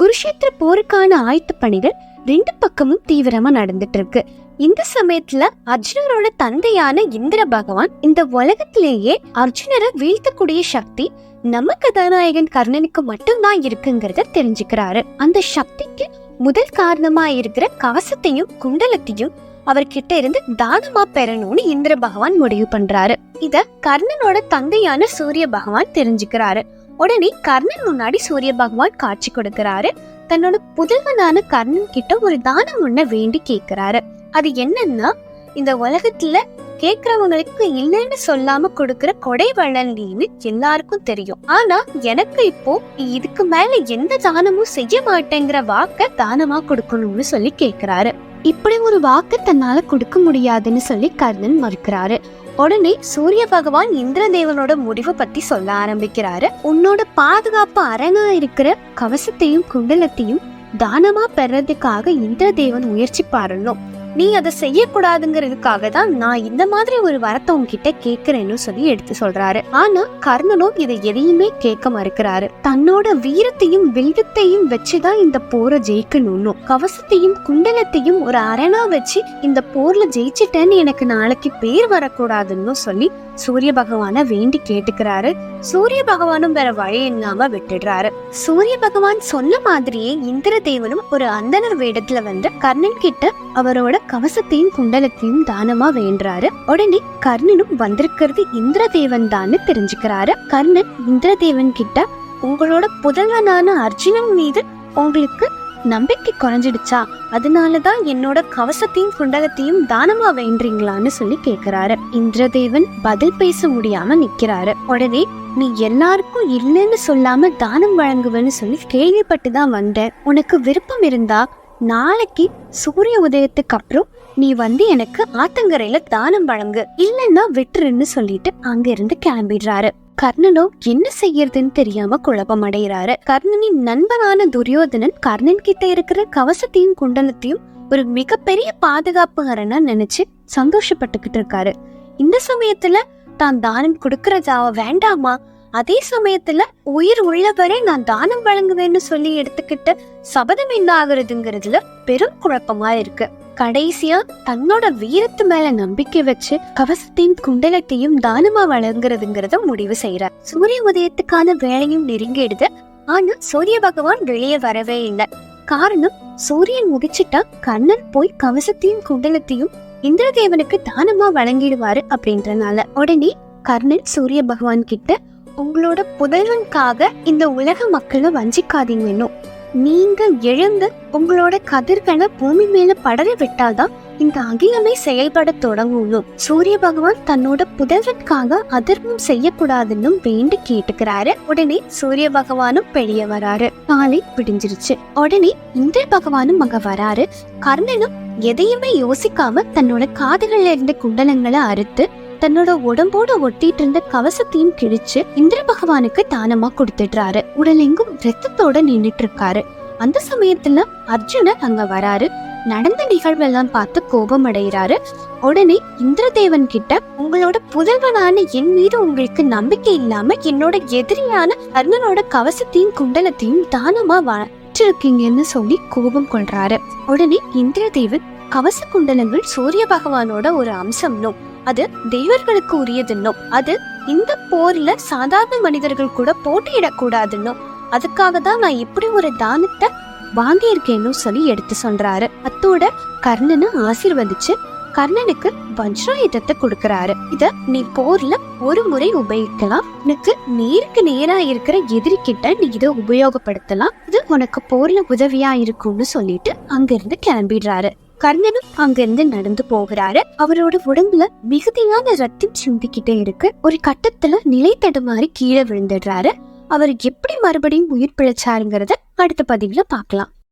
குருஷேத்திர போருக்கான ஆயத்த பணிகள் 2 பக்கமும் தீவிரமா நடந்துட்டு இருக்கு. இந்த சமயத்துல அர்ஜுனரோட தந்தையான இந்திர பகவான் இந்த உலகத்திலேயே அர்ஜுனரை வீழ்த்தக்கூடிய சக்தி நம்ம கதாநாயகன் கர்ணனுக்கு மட்டும்தான் இருக்குங்கிறத தெரிஞ்சுக்கிறாரு. அந்த சக்திக்கு முதல் காரணமா இருக்கிற கவசத்தையும் குண்டலத்தையும் அவர்கிட்ட இருந்து தானமா பெறணும்னு இந்திர பகவான் முடிவு பண்றாரு. இத கர்ணனோட தந்தையான சூரிய பகவான் தெரிஞ்சுக்கிறாரு. உடனே கர்ணன் முன்னாடி சூரிய பகவான் காட்சி கொடுக்கிறாரு. தன்னோட புதல்வனான கர்ணன் கிட்ட ஒரு தானம் ஒண்ண வேண்டி கேக்குறாரு. அது என்னன்னா, இந்த உலகத்துல கேக்குறவங்களுக்கு இல்லைன்னு சொல்லாம கொடுக்கற கொடை வள்ளல்னு எல்லாருக்கும் தெரியும். ஆனா எனக்கு இப்போ இதுக்கு மேல எந்த தானமும் செய்ய மாட்டேங்கிற வாக்க தானமா கொடுக்கணும்னு சொல்லி கேக்குறாரு. இப்படி ஒரு வாக்கு தன்னால கொடுக்க முடியாதுன்னு சொல்லி கர்ணன் மறுக்கிறாரு. உடனே சூரிய பகவான் இந்திரதேவனோட முடிவை பத்தி சொல்ல ஆரம்பிக்கிறாரு. உன்னோட பாதுகாப்பு அரணா இருக்கிற கவசத்தையும் குண்டலத்தையும் தானமா பெறதுக்காக இந்திரதேவன் முயற்சி பாருணும். நீ அதை செய்யக்கூடாதுங்கிறதுக்காக தான் நான் இந்த மாதிரி ஒரு வரத்தை உன்கிட்ட கேக்குறேன்னு சொல்லி எடுத்து சொல்றாரு. ஆனா கர்ணனும் இதை எதையுமே கேட்க மறுக்கிறாரு. தன்னோட வீரத்தையும் வில்வத்தையும் வச்சுதான் இந்த போரை ஜெயிக்கணும்னு, கவசத்தையும் குண்டலத்தையும் ஒரு அரணா வச்சு இந்த போர்ல ஜெயிச்சிட்டேன்னு எனக்கு நாளைக்கு பேர் வரக்கூடாதுன்னு சொல்லி சூரிய பகவான வேண்டி கேட்டுக்கிறாரு. சூரிய பகவானும் வேற வழி இல்லாம விட்டுடுறாரு. சூரிய பகவான் சொன்ன மாதிரியே இந்திரதேவனும் ஒரு அந்தனர் வேடத்துல வந்து கர்ணன் கிட்ட அவரோட கவசத்தையும் குண்டலத்தையும் தானமா வேண்டுறாரு. உடனே கர்ணனும் வந்திருக்கிறது இந்திரதேவன் தான் தெரிஞ்சுக்கிறாரு. கர்ணன் இந்திரதேவன் கிட்ட, உங்களோட புதல்வனான அர்ஜுனன் மீது உங்களுக்கு நம்பிக்கை குறைஞ்சிடுச்சா, அதனாலதான் என்னோட கவசத்தையும் குண்டலத்தையும் தானமா வேண்டீங்களான்னு சொல்லி கேக்குறாரு. இந்திரதேவன் பதில் பேச முடியாம நிக்கிறாரு. உடனே, நீ எல்லாருக்கும் இல்லைன்னு சொல்லாம தானம் வழங்குவேன்னு சொல்லி கேள்விப்பட்டுதான் வந்தேன். உனக்கு விருப்பம் இருந்தா நாளைக்கு சூரிய உதயத்துக்கு அப்புறம் நீ வந்து எனக்கு ஆத்தங்கரையில தானம் வழங்கு, இல்லைன்னா விட்டுருன்னு சொல்லிட்டு அங்க இருந்து கிளம்பிடுறாரு. கர்ணனோ என்ன செய்யறதுன்னு தெரியாம குழப்பம் அடைகிறாரு. கர்ணனின் நண்பனான துரியோதனன் கர்ணன் கிட்ட இருக்கிற கவசத்தையும் குண்டலத்தையும் ஒரு மிகப்பெரிய பாதுகாப்பு அரணா நினைச்சு சந்தோஷப்பட்டுக்கிட்டு இருக்காரு. இந்த சமயத்துல தான் தானம் கொடுக்கறதா வேண்டாமா, அதே சமயத்துல உயிர் உள்ளவரை நான் தானம் வழங்குவேன்னு சொல்லி எடுத்துக்கிட்டு சபதம் என்ன ஆகுறதுங்கிறதுல பெரும் குழப்பமா இருக்கு. கடைசியா தன்னோட வீரத்து மேல நம்பிக்கை வச்சு கவசத்தையும் குண்டலத்தையும் தானமா வழங்குறதுங்கிறத முடிவு செய்யறார். சூரிய உதயத்துக்கான வேலையும் நெருங்கிடுது. ஆனா சூரிய பகவான் வெளியே வரவே இல்லை. காரணம், சூரியன் முகிச்சிட்டா கர்ணன் போய் கவசத்தையும் குண்டலத்தையும் இந்திரதேவனுக்கு தானமா வழங்கிடுவாரு அப்படின்றனால. உடனே கர்ணன் சூரிய பகவான் கிட்ட, உங்களோட புதல்வனுக்காக இந்த உலக மக்களை வஞ்சிக்காதீங்கன்னு, நீங்க எழுந்து உங்களோட கதிர்களை பூமி மேல படர விட்டால்தான் இந்த அகிலமே செயல்பட தொடங்கும். சூரிய பகவான் தன்னோட புதல்வனுக்காக அதர்மம் செய்யக்கூடாதுன்னு வேண்டி கேட்டுக்கிறாரு. உடனே சூரிய பகவானும் வெளியே வராரு. காலை பிடிஞ்சிருச்சு. உடனே இந்திர பகவானும் அங்க வராரு. கர்ணனும் எதையுமே யோசிக்காம தன்னோட காதுகள்ல இருந்த குண்டலங்களை அறுத்து தன்னோட உடம்போட ஒட்டிட்டு இருந்த கவசத்தையும் கிழிச்சு இந்திர பகவானுக்கு தானமா கொடுத்துடுறாரு. உடலெங்கும் ரத்தத்தோட நின்னுட்டு இருக்காரு. அந்த சமயத்துல அர்ஜுனர் அங்க வராரு. நடந்த நிகழ்வெல்லாம் பார்த்து கோபம் அடைகிறாரு. உடனே இந்திரதேவன் கிட்ட, உங்களோட புதல்வனான என் மீது உங்களுக்கு நம்பிக்கை இல்லாம என்னோட எதிரியான கர்ணனோட கவசத்தையும் குண்டலத்தையும் தானமா வச்சிருக்கீங்கன்னு சொல்லி கோபம் கொள்றாரு. உடனே இந்திரதேவன், கவச குண்டலங்கள் சூரிய பகவானோட ஒரு அம்சம்னோ, அது தெய்வர்களுக்கு உரியதுன்னோ, அது இந்த போர்ல சாதாரண மனிதர்கள் கூட போட்டியிடக்கூடாதுன்னோ, அதுக்காக தான் நான் இப்படி ஒரு தானத்தை வாங்கியிருக்கேன்னு சொல்லி எடுத்து சொல்றாரு. அத்தோட கர்ணனை ஆசீர்வதிச்சு கர்ணனுக்கு வஜ்ராயுதத்தை கொடுக்கறாரு. இத நீ போர்ல ஒரு முறை உபயோகிக்கலாம். உனக்கு நேருக்கு நேரா இருக்கிற எதிரி கிட்ட நீ இதை உபயோகப்படுத்தலாம். இது உனக்கு போர்ல உதவியா இருக்கும்னு சொல்லிட்டு அங்கிருந்து கிளம்பிடுறாரு. கர்ணனும் அங்கிருந்து நடந்து போகிறாரு. அவரோட உடம்புல மிகுதியான ரத்தம் சிந்திக்கிட்டே இருக்கு. ஒரு கட்டத்துல நிலை தடுமாறி கீழே விழுந்துடுறாரு. அவர் எப்படி மறுபடியும் உயிர் பிழைச்சாருங்கிறத அடுத்த பதிவுல பார்க்கலாம்.